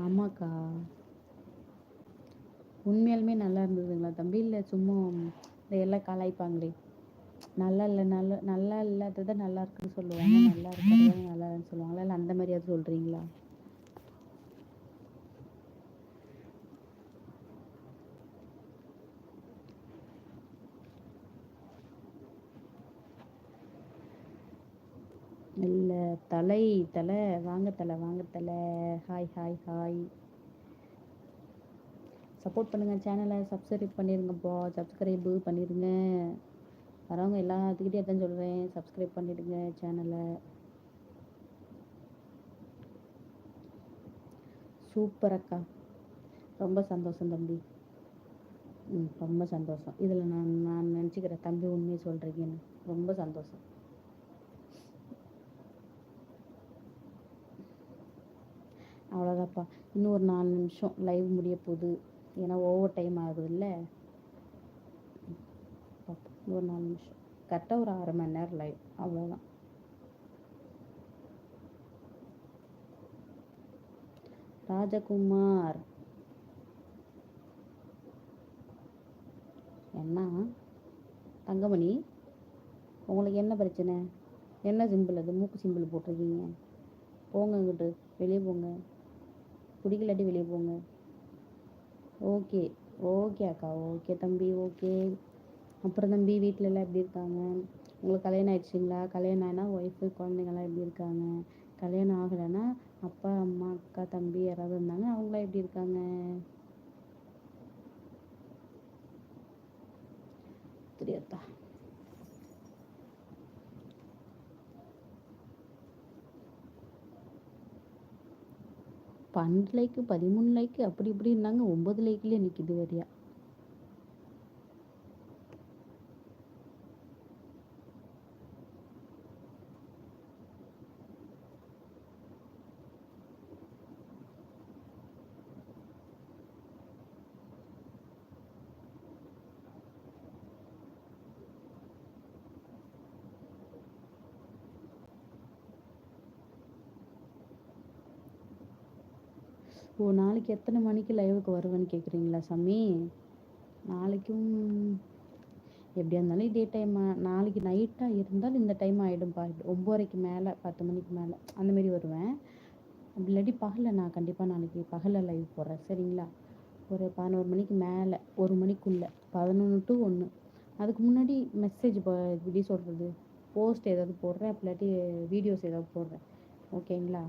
ஆமாக்கா. உண்மையாலுமே நல்லா இருந்ததுங்களா தம்பி? இல்ல சும்மா இந்த எல்லாம் கலாய்ப்பாங்களே! நல்லா இல்ல நல்லா இல்லாதத நல்லா இருக்குன்னு சொல்லுவாங்க. நல்லா இருக்கிறத நல்லா இல்லன்னு சொல்லுவாங்கல்ல. இல்ல அந்த மாரியாவது சொல்றீங்களா? இல்ல தல வாங்க தல. Hi, hi, hi. சப்போர்ட் பண்ணுங்க சேனலை சப்ஸ்கிரைப் பண்ணிருங்கப்பா. சப்ஸ்கிரைபு பண்ணிருங்க. வரவங்க எல்லாத்துக்கிட்டே தான் சொல்றேன். சப்ஸ்கிரைப் பண்ணிடுங்க சேனலை. சூப்பர் அக்கா. ரொம்ப சந்தோஷம் தம்பி. ரொம்ப சந்தோஷம். இதில் நான் நினச்சிக்கிறேன் தம்பி உண்மையை சொல்கிறீங்கன்னு. ரொம்ப சந்தோஷம். அவ்வளோதான்ப்பா. இன்னும் ஒரு 4 நிமிஷம் லைவ் முடிய போகுது. ஏன்னா ஓவர் டைம் ஆகுதுல்ல. இன்னும் ஒரு 4 நிமிஷம். கரெக்டாக ஒரு 1/2 மணி நேரம் லைவ். அவ்வளோதான். ராஜகுமார் என்ன தங்கமணி, உங்களுக்கு என்ன பிரச்சனை? என்ன சிம்பிள் அது? மூக்கு சிம்பிள் போட்டிருக்கீங்க. போங்க இங்கிட்டு, வெளியே போங்க. பிடிக்கலாட்டி வெளியே போங்க. ஓகே ஓகே அக்கா. ஓகே தம்பி. ஓகே. அப்புறம் தம்பி வீட்டில எல்லாம் எப்படி இருக்காங்க? உங்களுக்கு கல்யாணம் ஆயிடுச்சுங்களா? கல்யாணம் ஆனால் ஒய்ஃபு குழந்தைங்கள்லாம் எப்படி இருக்காங்க? கல்யாணம் ஆகலைன்னா அப்பா அம்மா அக்கா தம்பி யாராவது இருந்தாங்க, அவங்களாம் எப்படி இருக்காங்க? தெரியாதா? பன்னெண்டு லைக்கு 13 லைக்கு அப்படி இப்படி இருந்தாங்க. 9 லைக்லேயே நிற்கிது வரியா. ஓ, நாளைக்கு எத்தனை மணிக்கு லைவுக்கு வருவேன்னு கேட்குறீங்களா சாமி? நாளைக்கும் எப்படியா இருந்தாலும் இதே டைம். நாளைக்கு நைட்டாக இருந்தால் இந்த டைம் ஆகிடும்ப்பா. 9:30க்கு மேலே 10 மணிக்கு மேலே அந்தமாரி வருவேன். அப்படி இல்லாட்டி பகலில் நான் கண்டிப்பாக நாளைக்கு பகலில் லைவ் போடுறேன். சரிங்களா? ஒரு 11 மணிக்கு மேலே 1 மணிக்குள்ளே 11 to 1. அதுக்கு முன்னாடி மெசேஜ் எப்படி சொல்கிறது, போஸ்ட் ஏதாவது போடுறேன். அப்படி இல்லாட்டி வீடியோஸ் ஏதாவது போடுறேன். ஓகேங்களா?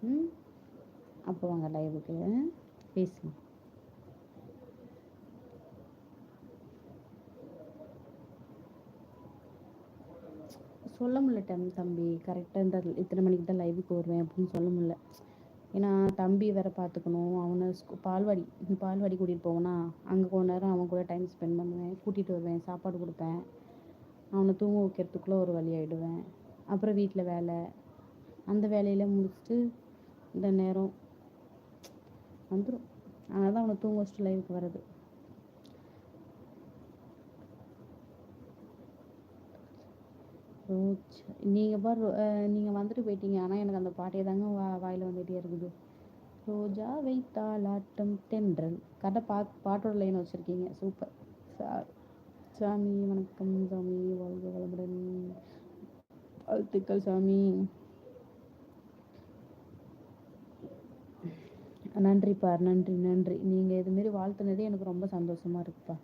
ம். அப்போ வாங்க லைவுக்கு பேசுங்க. சொல்ல முடியல தம்பி. கரெக்டாக இத்தனை மணிக்கு தான் லைவுக்கு வருவேன் அப்படின்னு சொல்ல முடியல. ஏன்னா தம்பி வேற பார்த்துக்கணும். அவனை பால்வாடி கூட்டிகிட்டு போவேனா, அங்கே கொஞ்ச நேரம் அவன் கூட டைம் ஸ்பெண்ட் பண்ணுவேன். கூட்டிகிட்டு வருவேன், சாப்பாடு கொடுப்பேன். அவனை தூங்க வைக்கிறதுக்குள்ளே ஒரு வழி ஆகிடுவேன். அப்புறம் வீட்டில் வேலை, அந்த வேலையில் முடிச்சுட்டு இந்த நேரம் வந்துடும். அதனால தான் அவனை தூங்க வச்சுட்டு லைவுக்கு வர்றது. நீங்கள் வந்துட்டு போயிட்டீங்க. ஆனால் எனக்கு அந்த பாட்டே தாங்க வாயில் வந்துகிட்டே இருக்குது. ரோஜா வைத்தால் ஆட்டம் தென்றல். கரெக்டாக பாட்டோட லைன் வச்சுருக்கீங்க. சூப்பர். சாமி வணக்கம் சாமி. வாழ்க வளமுடன். வாழ்த்துக்கள் சாமி. நன்றிப்பா. நன்றி. நீங்கள் இதுமாரி வாழ்த்துனதே எனக்கு ரொம்ப சந்தோஷமாக இருக்குப்பா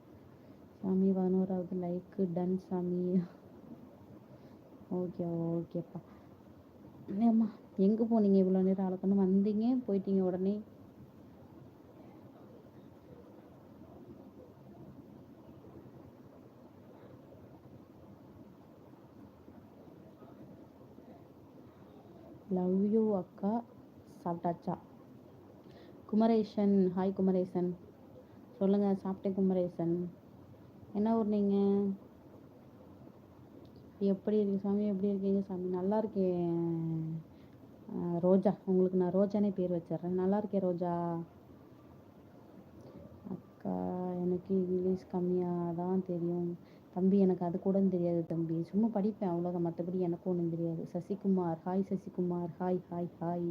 சாமி. 11வது லைக்கு டன் சாமி. ஓகேப்பா. ஏம்மா எங்கே போனீங்க இவ்வளோ நேரம்? அழகன்னு வந்தீங்க போயிட்டீங்க உடனே. லவ் யூ அக்கா. சாப்பிட்டாச்சா? குமரேசன். ஹாய் குமரேசன். சொல்லுங்கள். சாப்பிட்டேன் குமரேசன். என்ன ஊர் நீங்கள்? எப்படி இருக்கு சாமி? எப்படி இருக்கீங்க சாமி? நல்லா இருக்கேன் ரோஜா. உங்களுக்கு நான் ரோஜானே பேர் வச்சிட்றேன். நல்லா இருக்கேன் ரோஜா. அக்கா எனக்கு இங்கிலீஷ் கம்மியாக தான் தெரியும் தம்பி. எனக்கு அது கூட தெரியாது தம்பி. சும்மா படிப்பேன் அவ்வளோதான். மற்றபடி எனக்கும் ஒன்றும் தெரியாது. Sasikumar. Hi Sasikumar. Hi hi hi.